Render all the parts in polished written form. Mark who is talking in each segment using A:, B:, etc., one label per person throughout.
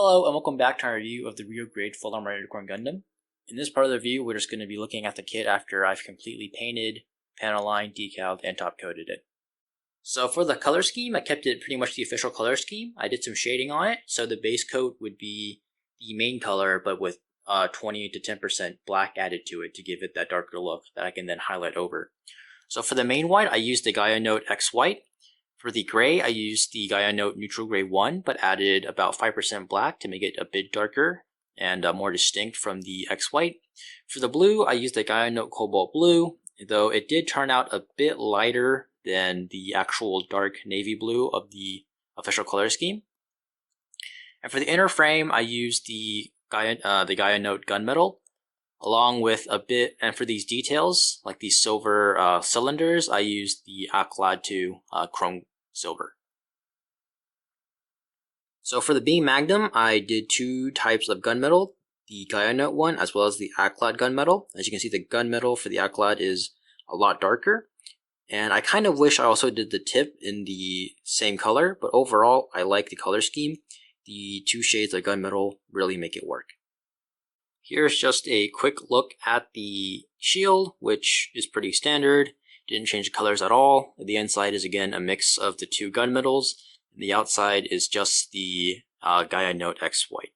A: Hello and welcome back to our review of the real grade full armor unicorn Gundam. In this part of the review, we're just going to be looking at the kit after I've completely painted, panel lined, decaled, and top coated it. So for the color scheme, I kept it pretty much the official color scheme. I did some shading on it, so the base coat would be the main color, but with 20 to 10% black added to it to give it that darker look that I can then highlight over. So for the main white, I used the Gaia Note X White. For the gray, I used the Gaia Note Neutral Gray 1, but added about 5% black to make it a bit darker and more distinct from the X White. For the blue, I used the Gaia Note Cobalt Blue, though it did turn out a bit lighter than the actual dark navy blue of the official color scheme. And for the inner frame, I used the Gaia Note Gunmetal, along with a bit, and for these details, like these silver cylinders, I used the Aclad 2 Chrome Silver. So for the beam magnum, I did two types of gunmetal, the Gaia Note one as well as the Aclad gunmetal. As you can see, the gunmetal for the Aclad is a lot darker, and I kind of wish I also did the tip in the same color, but overall, I like the color scheme. The two shades of gunmetal really make it work. Here's just a quick look at the shield, which is pretty standard. Didn't change the colors at all. The inside is again a mix of the two gunmetals. And the outside is just the Gaia Note X White.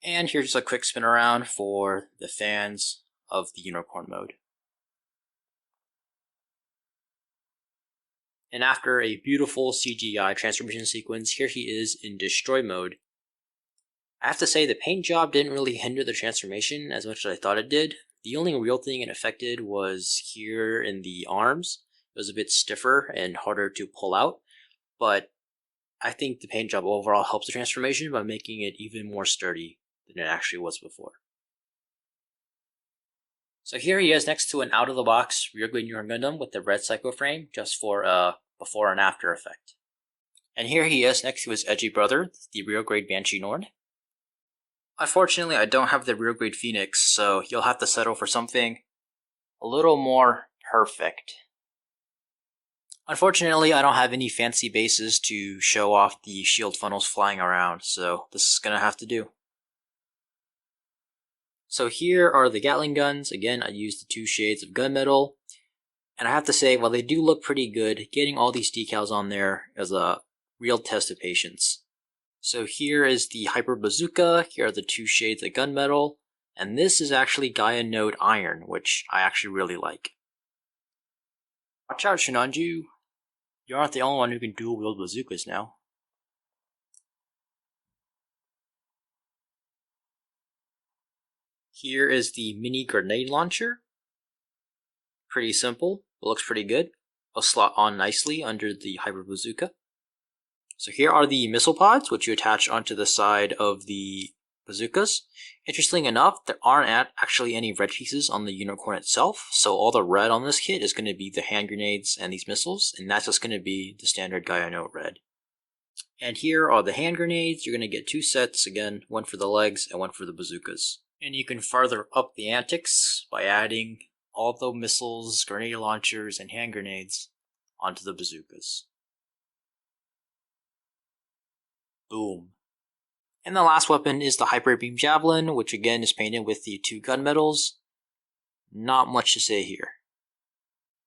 A: And here's just a quick spin around for the fans of the unicorn mode. And after a beautiful CGI transformation sequence, here he is in destroy mode. I have to say the paint job didn't really hinder the transformation as much as I thought it did. The only real thing it affected was here in the arms. It was a bit stiffer and harder to pull out, but I think the paint job overall helps the transformation by making it even more sturdy than it actually was before. So here he is next to an out-of-the-box rear grade Unicorn Gundam with the red psycho frame, just for a before and after effect. And here he is next to his edgy brother, the rear grade Banshee Nord. Unfortunately, I don't have the rear grade Phoenix, so you'll have to settle for something a little more perfect. Unfortunately, I don't have any fancy bases to show off the shield funnels flying around, so this is gonna have to do. So here are the Gatling guns. Again, I used the two shades of gunmetal, and I have to say, while they do look pretty good, getting all these decals on there is a real test of patience. So here is the Hyper Bazooka, here are the two shades of gunmetal, and this is actually Gaia Note Iron, which I actually really like. Watch out, Shinanju. You aren't the only one who can dual wield bazookas now. Here is the mini grenade launcher. Pretty simple, it looks pretty good. It'll slot on nicely under the Hyper Bazooka. So here are the missile pods, which you attach onto the side of the bazookas. Interestingly enough, there aren't actually any red pieces on the unicorn itself, so all the red on this kit is going to be the hand grenades and these missiles, and that's just going to be the standard Gaia Note red. And here are the hand grenades. You're going to get two sets, again, one for the legs and one for the bazookas. And you can further up the antics by adding all the missiles, grenade launchers, and hand grenades onto the bazookas. Boom. And the last weapon is the Hyper Beam Javelin, which again is painted with the two gunmetals. Not much to say here.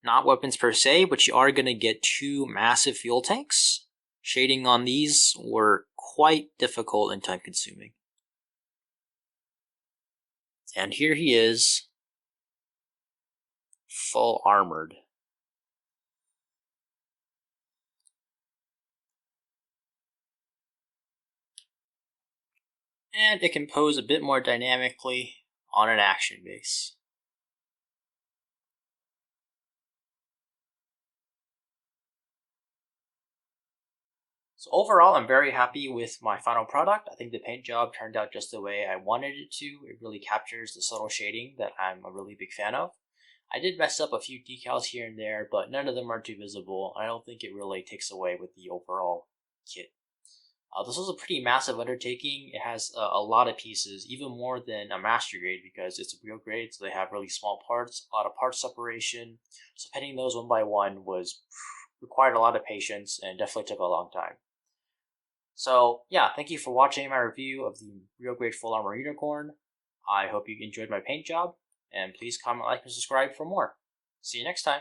A: Not weapons per se, but you are going to get two massive fuel tanks. Shading on these were quite difficult and time consuming. And here he is, full armored. And it can pose a bit more dynamically on an action base. So overall, I'm very happy with my final product. I think the paint job turned out just the way I wanted it to. It really captures the subtle shading that I'm a really big fan of. I did mess up a few decals here and there, but none of them are too visible. I don't think it really takes away with the overall kit. This was a pretty massive undertaking. It has a lot of pieces, even more than a master grade because it's a real grade, so they have really small parts, a lot of part separation. So painting those one by one required a lot of patience and definitely took a long time. So yeah, thank you for watching my review of the Real Grade Full Armor Unicorn. I hope you enjoyed my paint job, and please comment, like, and subscribe for more. See you next time.